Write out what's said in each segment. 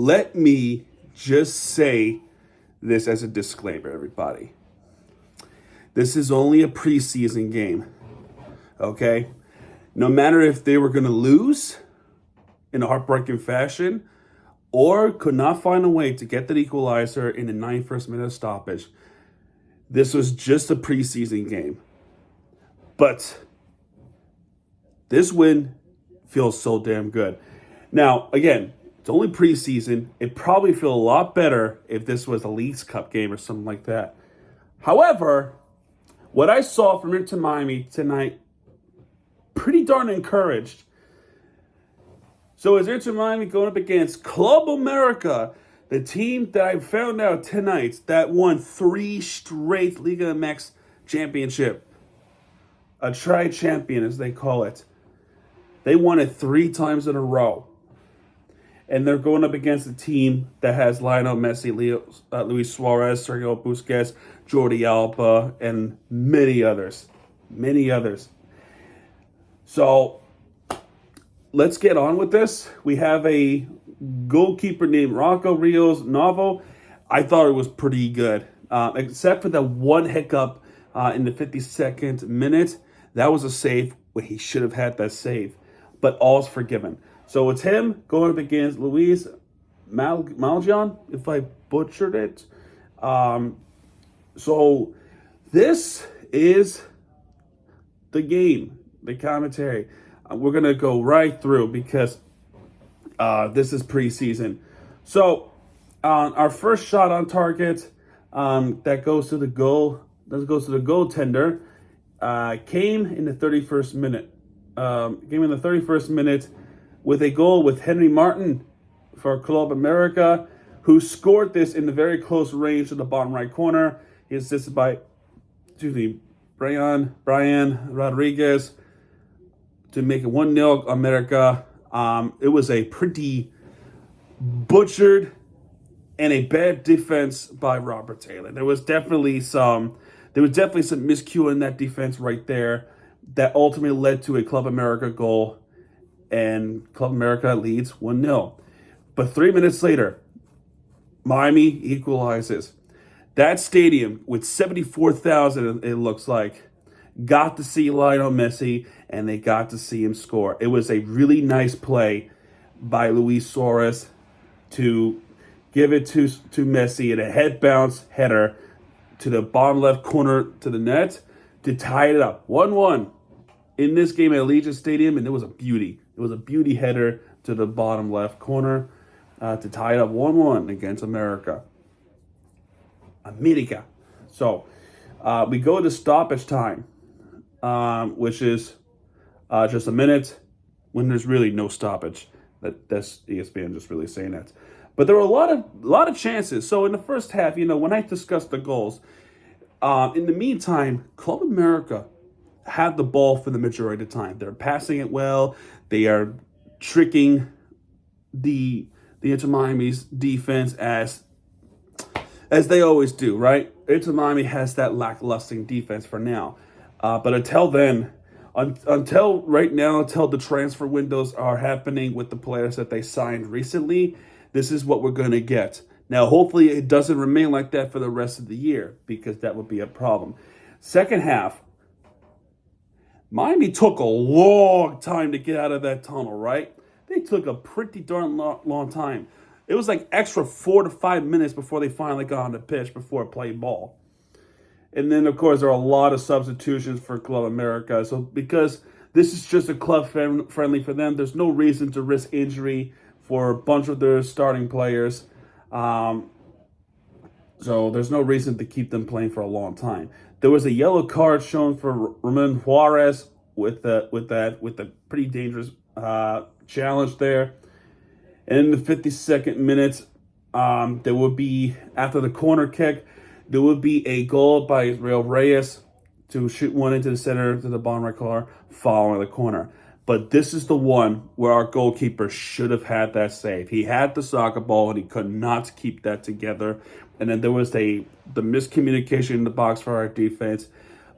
let me just say this as a disclaimer, everybody. This is only a preseason game, okay? No matter if they were going to lose in a heartbreaking fashion or could not find a way to get that equalizer in the 91st minute stoppage, this was just a preseason game. But this win feels so damn good. Now, again, it's only preseason. It'd probably feel a lot better if this was a Leagues Cup game or something like that. However, what I saw from Inter Miami tonight, pretty darn encouraged. So is Inter Miami going up against Club America, the team that I found out tonight that won 3 straight Liga MX championship. A tri-champion, as they call it. They won it 3 times in a row. And they're going up against a team that has Lionel Messi, Luis Suarez, Sergio Busquets, Jordi Alba, and many others. Many others. So, let's get on with this. We have a goalkeeper named Rocco Rios Novo. I thought it was pretty good. Except for that one hiccup in the 52nd minute. That was a save where he should have had that save. But all's forgiven. So it's him going up against Luis Maljan, if I butchered it. So this is the game, the commentary. We're going to go right through because this is preseason. So our first shot on target that goes to the goal, that goes to the goaltender, came in the 31st minute. With a goal with Henry Martin for Club America, who scored this in the very close range of the bottom right corner. He assisted by, Brian Rodriguez to make it 1-0 America. It was a pretty butchered and a bad defense by Robert Taylor. There was definitely some miscue in that defense right there that ultimately led to a Club America goal, and Club America leads 1-0. But 3 minutes later, Miami equalizes. That stadium, with 74,000, it looks like, got to see Lionel Messi, and they got to see him score. It was a really nice play by Luis Suarez to give it to Messi in a head bounce header to the bottom left corner to the net to tie it up. 1-1 in this game at Allegiant Stadium, and it was a beauty. It was a beauty header to the bottom left corner to tie it up 1-1 against America. América. So we go to stoppage time, which is just a minute when there's really no stoppage. That's ESPN just really saying that. But there were a lot of chances. So in the first half, when I discussed the goals, in the meantime, Club America had the ball for the majority of the time. They're passing it well. They are tricking the Inter Miami's defense as they always do, right? Inter Miami has that lackluster defense for now. But until then, until the transfer windows are happening with the players that they signed recently, this is what we're going to get. Now, hopefully it doesn't remain like that for the rest of the year, because that would be a problem. Second half, Miami took a long time to get out of that tunnel, right? They took a pretty darn long time. It was like extra 4 to 5 minutes before they finally got on the pitch before playing ball. And then, of course, there are a lot of substitutions for Club America. So because this is just a club friendly for them, there's no reason to risk injury for a bunch of their starting players. So there's no reason to keep them playing for a long time. There was a yellow card shown for Ramon Juarez with the pretty dangerous challenge there. And in the 52nd minute, there would be, after the corner kick, there would be a goal by Israel Reyes to shoot one into the center to the bottom right corner following the corner. But this is the one where our goalkeeper should have had that save. He had the soccer ball and he could not keep that together. And then there was the miscommunication in the box for our defense.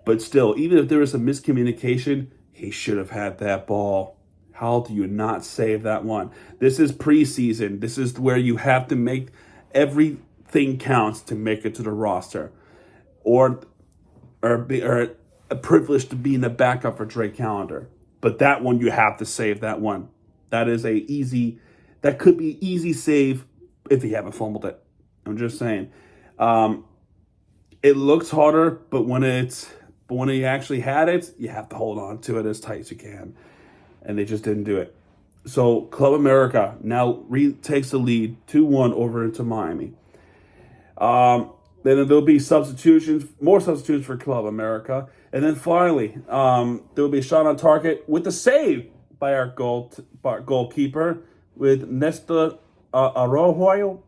But still, even if there was a miscommunication, he should have had that ball. How do you not save that one? This is preseason. This is where you have to make everything counts to make it to the roster, or a privilege to be in the backup for Drake Callender. But that one, you have to save that one. That could be easy save if you haven't fumbled it. I'm just saying. It looks harder, but when you actually had it, you have to hold on to it as tight as you can. And they just didn't do it. So Club America now takes the lead 2-1 over into Miami. Then there'll be more substitutions for Club America. And then finally, there will be a shot on target with the save by our goalkeeper with Nesta Arroyo.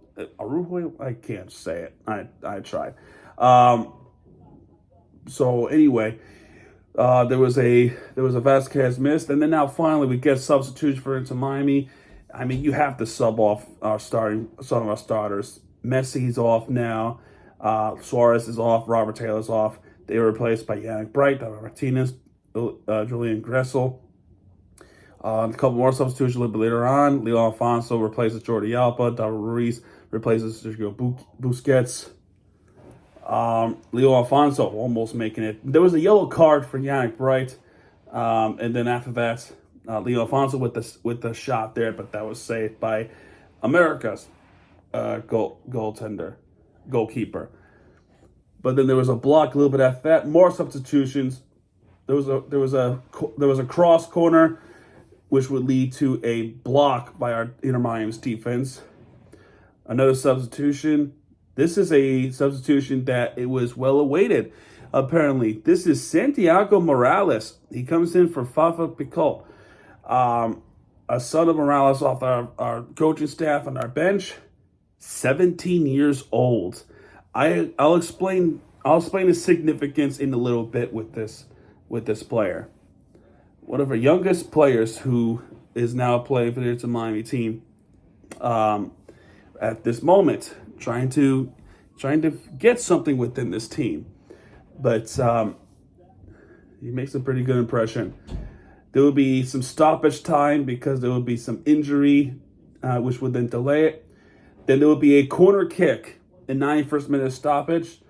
I can't say it. I tried. So anyway, there was a Vasquez miss, and then now finally we get substitutes for Inter Miami. I mean, you have to sub off some of our starters. Messi's off now. Suarez is off. Robert Taylor's off. They were replaced by Yannick Bright, David Martinez, Julian Gressel. A couple more substitutions a little bit later on. Leo Alfonso replaces Jordi Alba. David Ruiz replaces Sergio Busquets. Leo Alfonso almost making it. There was a yellow card for Yannick Bright. And then after that, Leo Alfonso with the shot there, but that was saved by America's goalkeeper. But then there was a block a little bit after that. More substitutions. There was a cross corner, which would lead to a block by our Inter Miami's defense. Another substitution. This is a substitution that it was well awaited. Apparently, this is Santiago Morales. He comes in for Fafa Picot, a son of Morales off our coaching staff on our bench. 17 years old. I'll explain the significance in a little bit with this player. One of our youngest players who is now playing for the Inter Miami team at this moment, trying to get something within this team. But he makes a pretty good impression. There will be some stoppage time because there will be some injury, which would then delay it. Then there will be a corner kick in 91st minute stoppage.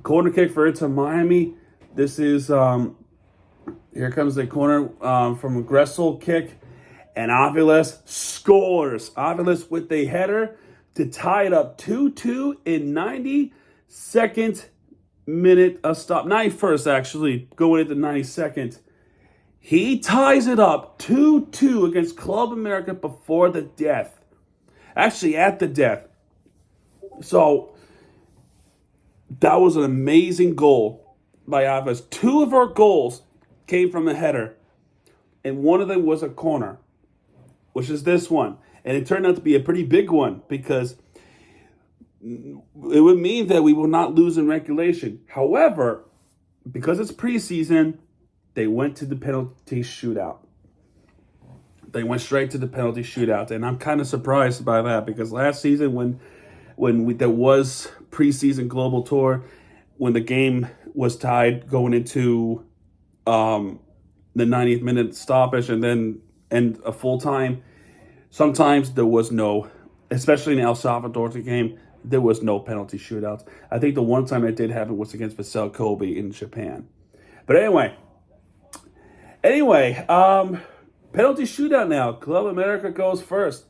Corner kick for Inter Miami. This is, here comes the corner from a Gressel kick. And Aviles scores. Aviles with a header to tie it up 2-2 in 92nd minute of stop. 91st, actually, going into 92nd. He ties it up 2-2 against Club America before the death. Actually, at the death. So, that was an amazing goal by Aviles. Two of our goals came from a header. And one of them was a corner, which is this one. And it turned out to be a pretty big one because it would mean that we will not lose in regulation. However, because it's preseason, they went to the penalty shootout. They went straight to the penalty shootout. And I'm kind of surprised by that because last season when there was preseason global tour, when the game was tied going into the 90th minute stoppage and a full time, sometimes there was no, especially in El Salvador's game, there was no penalty shootouts. I think the one time it did happen was against Vissel Kobe in Japan. But anyway, penalty shootout now. Club America goes first.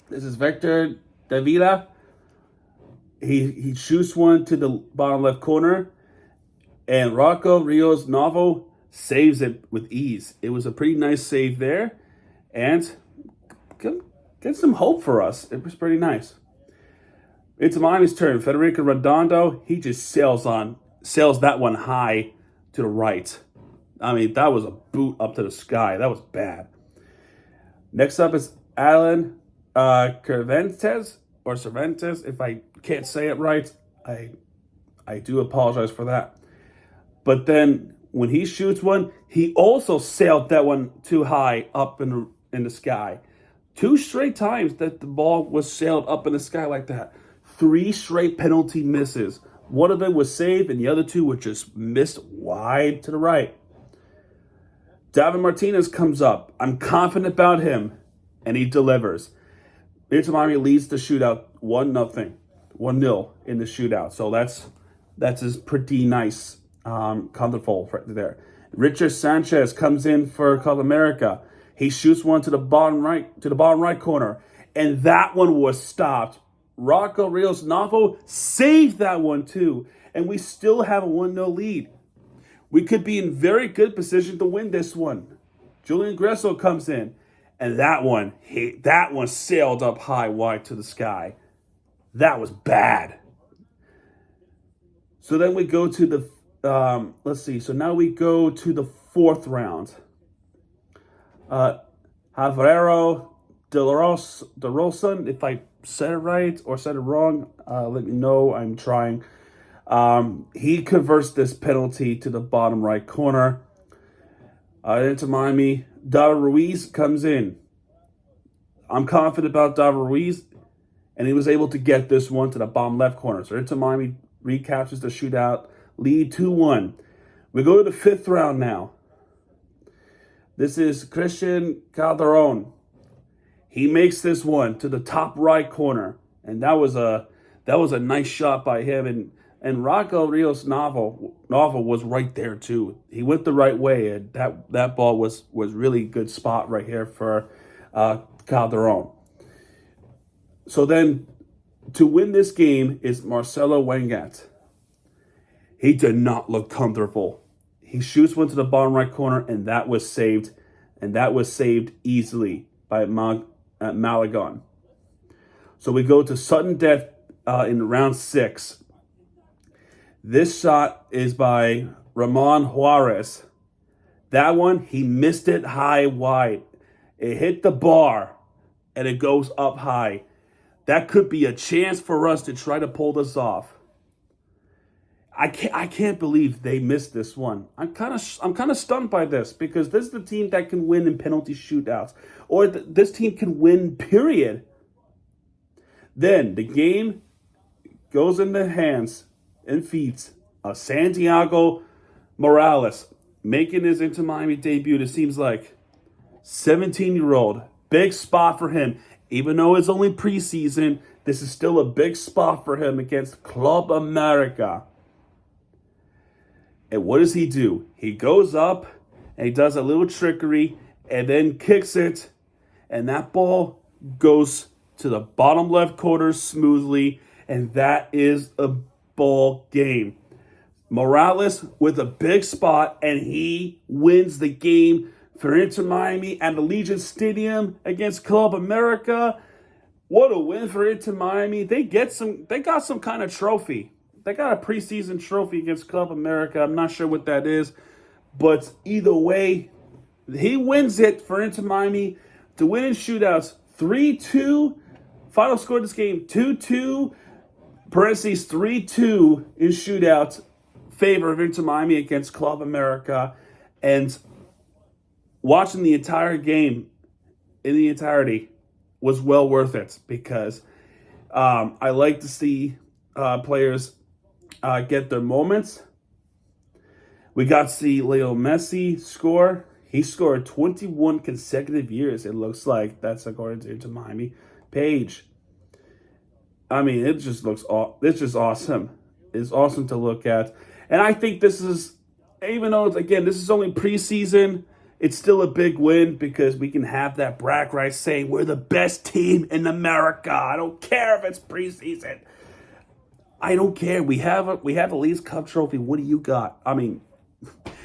This is Victor Davila. He shoots one to the bottom left corner, and Rocco Rios Novo saves it with ease. It was a pretty nice save there, and get some hope for us. It was pretty nice. It's Miami's turn. Federico Redondo, he just sails that one high to the right. I mean, that was a boot up to the sky. That was bad. Next up is Alan Cervantes, if I can't say it right. I do apologize for that. But then when he shoots one, he also sailed that one too high up in the sky. 2 straight times that the ball was sailed up in the sky like that. 3 straight penalty misses. One of them was saved, and the other 2 were just missed wide to the right. David Martinez comes up. I'm confident about him, and he delivers. Inter Miami leads the shootout 1-0, 1-0 in the shootout. So that's is pretty nice, comfortable right there. Richard Sanchez comes in for Club America. He shoots one to the bottom right corner, and that one was stopped. Rocco Rios Navo saved that one too, and we still have a 1-0 lead. We could be in very good position to win this one. Julian Gresso comes in, and that one sailed up high wide to the sky. That was bad. So then we go to the, let's see. So now we go to the fourth round. Javiero De Rosa, if I said it right or said it wrong, let me know. I'm trying. He converts this penalty to the bottom right corner. Into Miami, David Ruiz comes in. I'm confident about David Ruiz, and he was able to get this one to the bottom left corner. So Inter Miami recaptures the shootout, lead 2-1. We go to the fifth round now. This is Christian Calderon. He makes this one to the top right corner, and that was a nice shot by him. And Rocco Rios Navo was right there too. He went the right way, and that ball was really good spot right here for Calderon. So then, to win this game is Marcelo Wengat. He did not look comfortable. He shoots one to the bottom right corner, and that was saved. And that was saved easily by Malagon. So we go to sudden death in round 6. This shot is by Ramon Juarez. That one, he missed it high wide. It hit the bar, and it goes up high. That could be a chance for us to try to pull this off. I can't believe they missed this one. I'm kind of stunned by this, because this is the team that can win in penalty shootouts, or this team can win, period. Then the game goes in the hands and feet of Santiago Morales, making his Inter Miami debut. It seems like 17-year-old, big spot for him. Even though it's only preseason, this is still a big spot for him against Club America. And what does he do? He goes up and he does a little trickery and then kicks it. And that ball goes to the bottom left corner smoothly. And that is a ball game. Morales with a big spot, and he wins the game for Inter Miami at Allegiant Stadium against Club America. What a win for Inter Miami. They got some kind of trophy. They got a preseason trophy against Club America. I'm not sure what that is. But either way, he wins it for Inter Miami to win in shootouts 3-2. Final score of this game, 2-2. Parentheses 3-2 in shootouts. Favor of Inter Miami against Club America. And watching the entire game in the entirety was well worth it, because I like to see players get their moments. We got to see Leo Messi score. He scored 21 consecutive years, it looks like. That's according to Inter Miami page. I mean, it's just awesome. It's awesome to look at. And I think this is, even though, again, this is only preseason, it's still a big win, because we can have that brag right saying we're the best team in America. I don't care if it's preseason. I don't care. We have a Leagues Cup trophy. What do you got? I mean,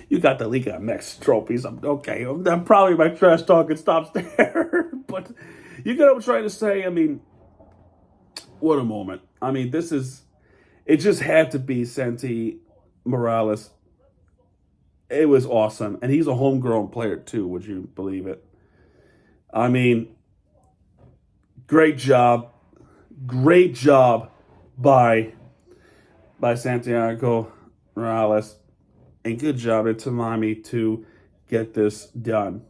you got the Liga MX trophies. Okay. I'm probably my trash talking stops there. But you get what I'm trying to say. I mean, what a moment. I mean, it just had to be Santi Morales. It was awesome. And he's a homegrown player too, would you believe it? I mean, great job. Great job by Santiago Morales. And good job Inter Miami to get this done.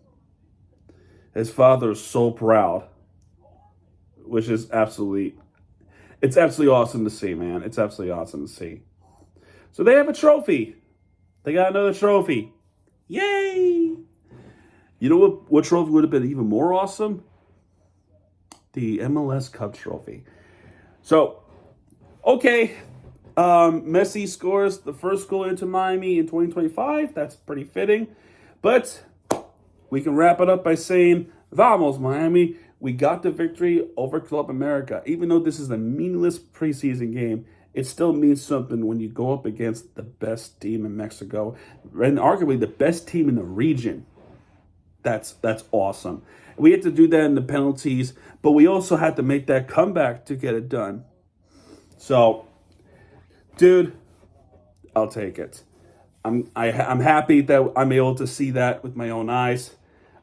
His father is so proud, which is it's absolutely awesome to see, man. It's absolutely awesome to see. So they have a trophy. They got another trophy. Yay! You know what trophy would have been even more awesome? The MLS Cup trophy. So, okay. Messi scores the first goal into Miami in 2025. That's pretty fitting. But we can wrap it up by saying, Vamos, Miami. We got the victory over Club America. Even though this is a meaningless preseason game, it still means something when you go up against the best team in Mexico and arguably the best team in the region. That's awesome. We had to do that in the penalties, but we also had to make that comeback to get it done. So, dude, I'll take it. I'm happy that I'm able to see that with my own eyes.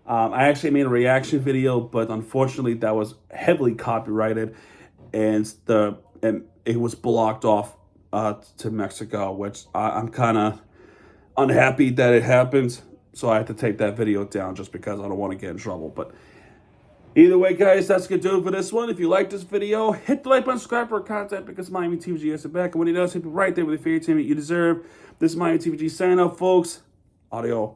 I actually made a reaction video, but unfortunately that was heavily copyrighted, and it was blocked off to Mexico, which I'm kind of unhappy that it happened. So I had to take that video down just because I don't want to get in trouble. But either way, guys, that's going to do it for this one. If you like this video, hit the like button, subscribe for content because Miami TVG has it back. And when he does, hit it right there with the favorite team that you deserve. This is Miami TVG signing out, folks. Audio.